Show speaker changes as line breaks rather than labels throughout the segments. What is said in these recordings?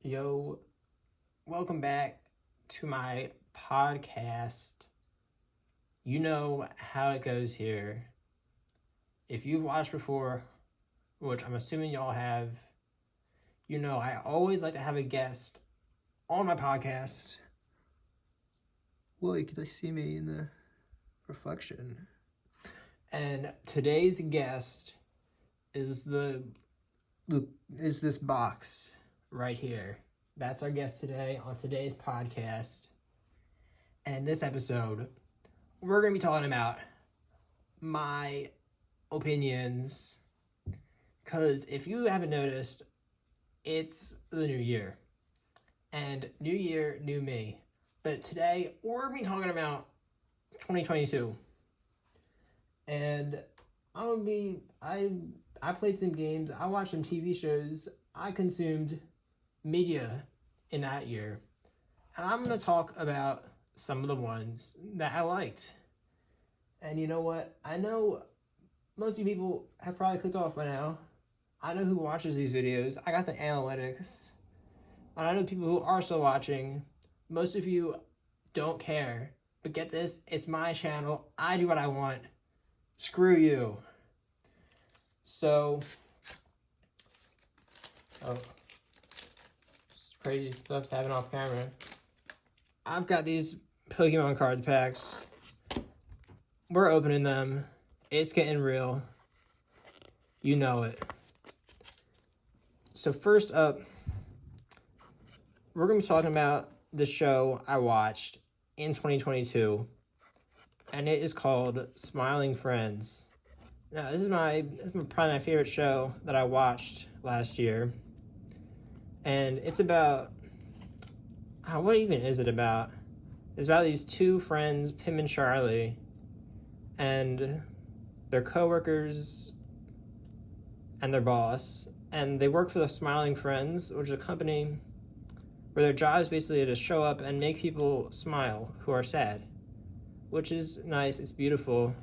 Yo, welcome back to my podcast. You know how it goes here. If you've watched before, which I'm assuming y'all have, you know I always like to have a guest on my podcast. Well, you can see me in the reflection. And today's guest is this box right here. That's our guest today on today's podcast. And in this episode, we're going to be talking about my opinions. Because if you haven't noticed, it's the new year. And new year, new me. But today, we're going to be talking about 2022. And I played some games, I watched some TV shows, I consumed media in that year. And I'm going to talk about some of the ones that I liked. And you know what? I know most of you people have probably clicked off by now. I know who watches these videos. I got the analytics. And I know people who are still watching. Most of you don't care. But get this, it's my channel. I do what I want. Screw you. So, it's crazy stuff to happen off camera. I've got these Pokemon card packs. We're opening them. It's getting real. You know it. So first up, we're going to be talking about the show I watched in 2022. And it is called Smiling Friends. Now, this is probably my favorite show that I watched last year. And it's about, what even is it about? It's about these two friends, Pim and Charlie, and their coworkers and their boss. And they work for the Smiling Friends, which is a company where their job is basically to show up and make people smile who are sad. Which is nice, it's beautiful,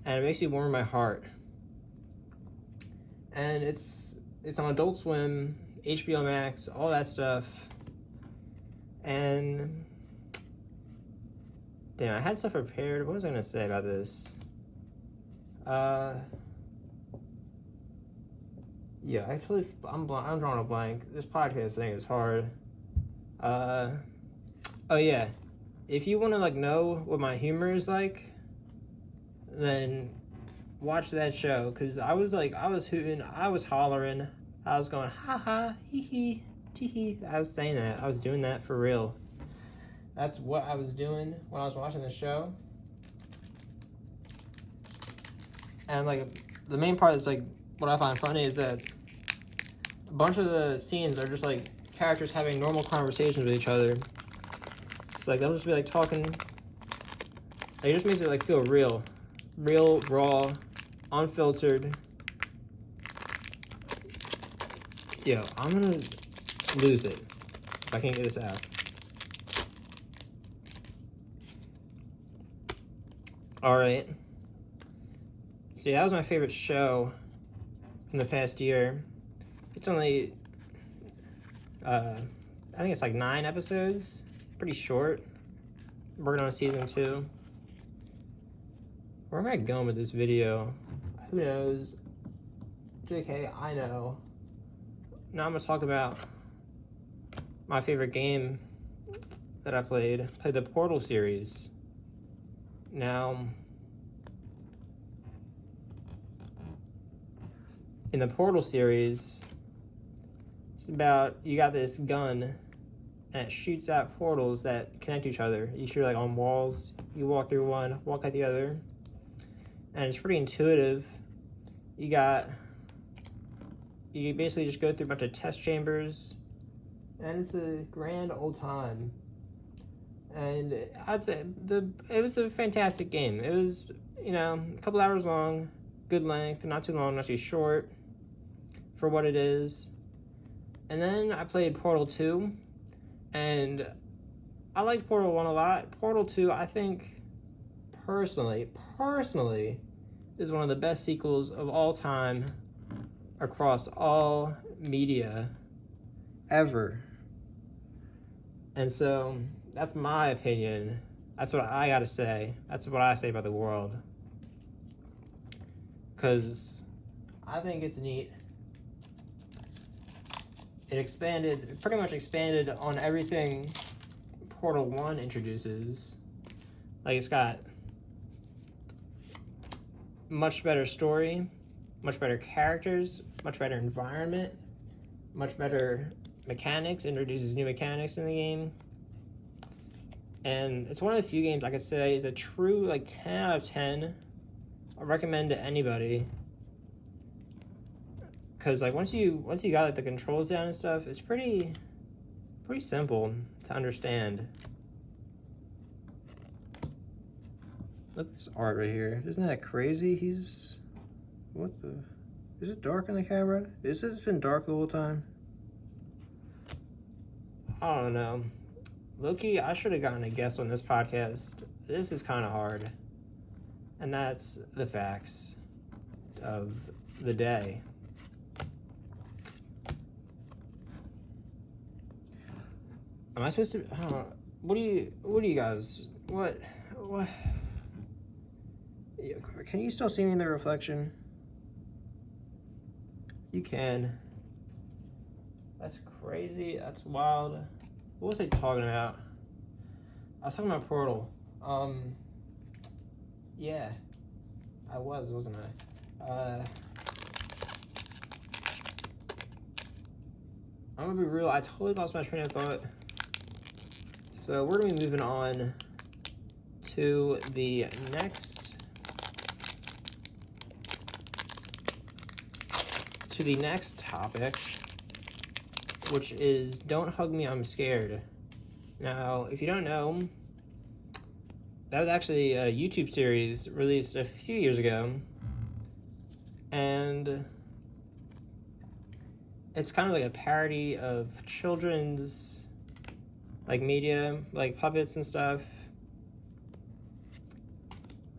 and it makes you warm my heart. And it's on Adult Swim, HBO Max, all that stuff. And damn, I had stuff prepared. What was I gonna say about this? Yeah, I'm drawing a blank. This podcast thing is hard. Oh yeah. If you want to know what my humor is like, then watch that show. Cause I was hooting, I was hollering, I was going ha ha, hee hee, tee hee. I was saying that. I was doing that for real. That's what I was doing when I was watching the show. And the main part that's what I find funny is that a bunch of the scenes are just characters having normal conversations with each other. So they'll just be talking. It just makes it feel real, raw, unfiltered. Yo, I'm gonna lose it if I can't get this out. All right. So yeah, that was my favorite show from the past year. It's only, I think it's 9 episodes. Pretty short. Working on season 2. Where am I going with this video? Who knows? JK, I know. Now I'm gonna talk about my favorite game that I played. Played the Portal series. Now, in the Portal series, it's about, you got this gun and it shoots out portals that connect each other. You shoot on walls, you walk through one, walk out the other. And it's pretty intuitive. You basically just go through a bunch of test chambers. And it's a grand old time. And I'd say it was a fantastic game. It was, a couple hours long, good length, not too long, not too short for what it is. And then I played Portal 2. And I liked Portal 1 a lot. Portal 2, I think, personally, is one of the best sequels of all time across all media ever. And so that's my opinion. That's what I gotta say. That's what I say about the world. Because I think it's neat. It pretty much expanded on everything Portal 1 introduces. Like, it's got much better story, much better characters, much better environment, much better mechanics, introduces new mechanics in the game. And it's one of the few games I could say is a true, like, 10 out of 10. I recommend to anybody. Because, like, once you got, like, the controls down and stuff, it's pretty simple to understand. Look at this art right here. Isn't that crazy? What the? Is it dark in the camera? Is this been dark the whole time? I don't know. Loki, I should have gotten a guest on this podcast. This is kind of hard. And that's the facts of the day. Am I supposed to? I don't know. What do you guys? What? Can you still see me in the reflection? You can. That's crazy. That's wild. What was I talking about? I was talking about Portal. Yeah. I was, wasn't I? I'm gonna be real, I totally lost my train of thought. So we're gonna be moving on to the next topic, which is Don't Hug Me, I'm Scared. Now, if you don't know, that was actually a YouTube series released a few years ago, and it's kind of like a parody of children's, like, media, like puppets and stuff.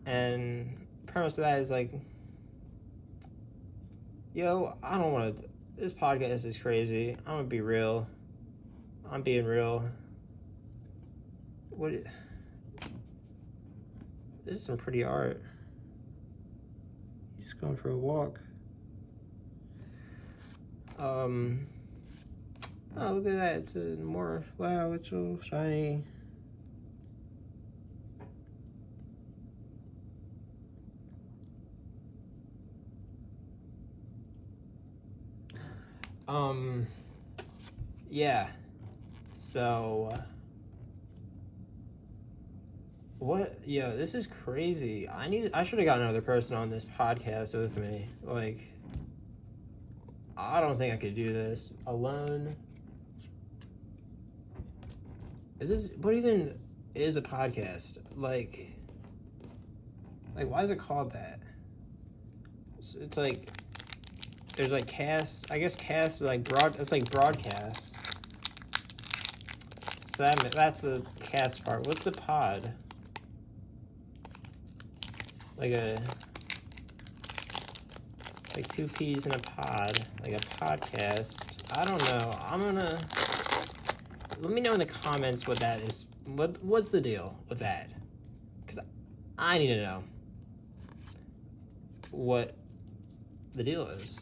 And the premise of that is like, yo, I don't want to, this podcast is crazy. I'm gonna be real. I'm being real. This is some pretty art. He's going for a walk. Oh, look at that. It's wow, it's so shiny. Yeah. So, this is crazy. I should have got another person on this podcast with me. Like, I don't think I could do this alone. What even is a podcast? Like, why is it called that? It's like, there's like cast, I guess cast is like it's like broadcast. So that's the cast part. What's the pod? Like two peas in a pod, like a podcast. I don't know. Let me know in the comments what that is. What's the deal with that? Because I need to know what the deal is.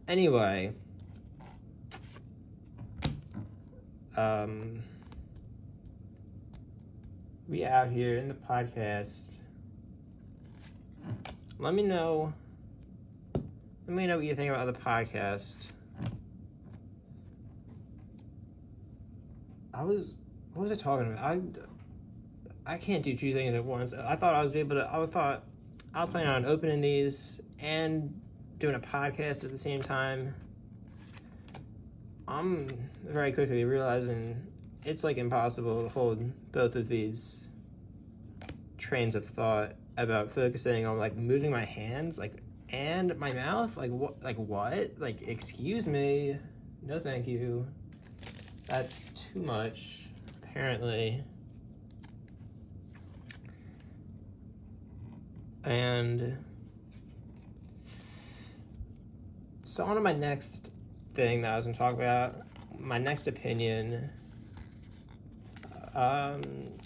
Anyway, we out here in the podcast. Let me know what you think about the podcast. What was I talking about? I can't do two things at once. I thought I was planning on opening these and doing a podcast at the same time. I'm very quickly realizing it's like impossible to hold both of these trains of thought about focusing on like moving my hands and my mouth. What? Excuse me, no thank you, that's too much. apparently. And so on to my next thing that I was going to talk about, my next opinion. Talk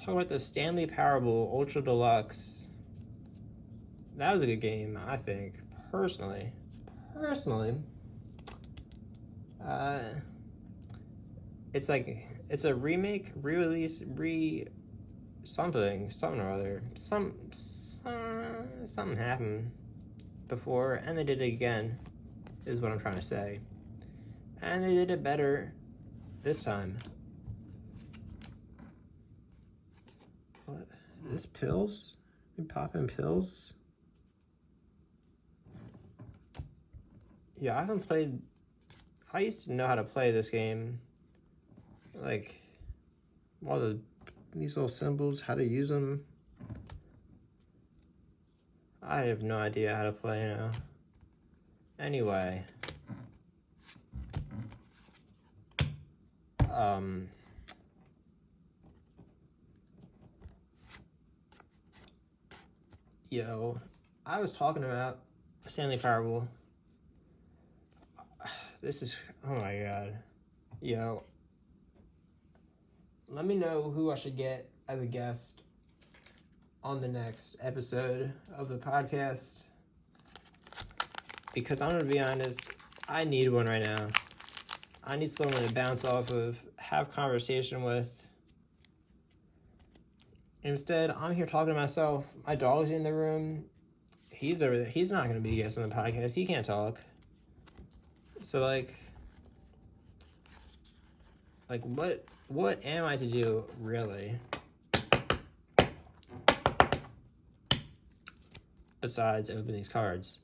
about the Stanley Parable Ultra Deluxe. That was a good game, I think, personally. It's like, it's a remake, re-release, something or other. Something happened before, and they did it again, is what I'm trying to say. And they did it better this time. What? Is this pills? You popping pills? Yeah, I used to know how to play this game. Like, all these little symbols, how to use them. I have no idea how to play now. Anyway. Yo, I was talking about Stanley Parable. This is, oh my god. Yo, let me know who I should get as a guest on the next episode of the podcast. Because I'm going to be honest, I need one right now. I need someone to bounce off of, have conversation with. Instead, I'm here talking to myself. My dog's in the room. He's over there. He's not going to be a guest on the podcast. He can't talk. So, like what am I to do, really? Besides open these cards.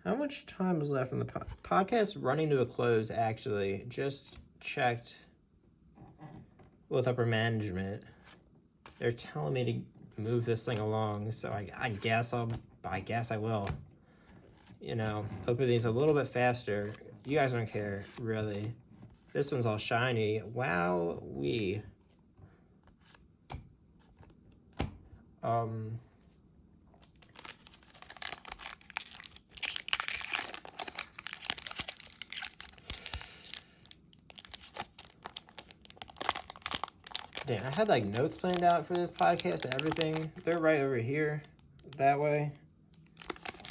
How much time is left in the podcast? Running to a close, actually. Just checked with upper management. They're telling me to move this thing along, so I guess I will. You know, open these a little bit faster. You guys don't care, really. This one's all shiny. Wow, Damn, I had like notes planned out for this podcast and everything. They're right over here, that way.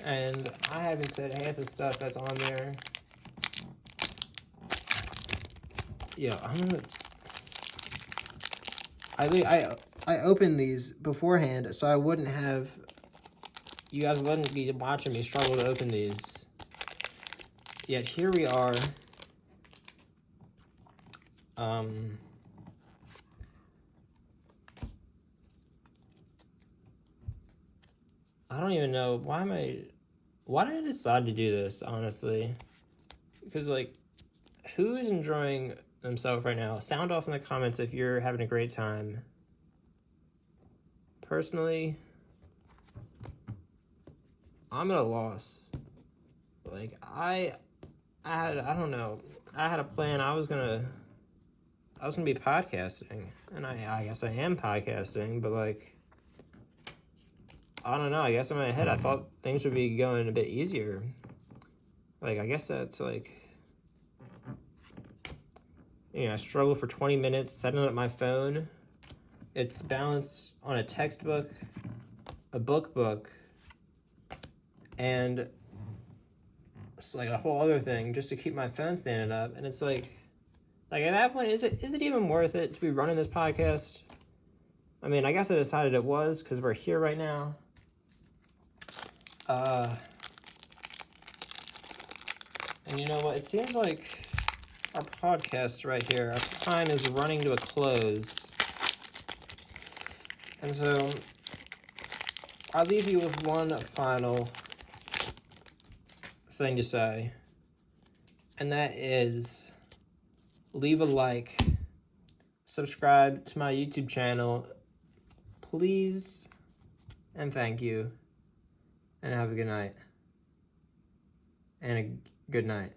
And I haven't said half the stuff that's on there. Yeah, I opened these beforehand so I wouldn't have, you guys wouldn't be watching me struggle to open these. Yet here we are. I don't even know, why did I decide to do this, honestly? Because, like, who is enjoying themselves right now? Sound off in the comments if you're having a great time. Personally, I'm at a loss. Like, I don't know. I had a plan. I was gonna be podcasting, and I guess I am podcasting, but, like, I don't know, I guess in my head I thought things would be going a bit easier. Like, I guess that's, like, you know, I struggled for 20 minutes setting up my phone. It's balanced on a textbook, a book, and it's like a whole other thing just to keep my phone standing up. And it's like at that point, is it even worth it to be running this podcast? I mean, I guess I decided it was because we're here right now. And you know what? It seems like our podcast right here, our time is running to a close. And so I'll leave you with one final thing to say. And that is, leave a like, subscribe to my YouTube channel, please, and thank you. And have a good night. And a good night.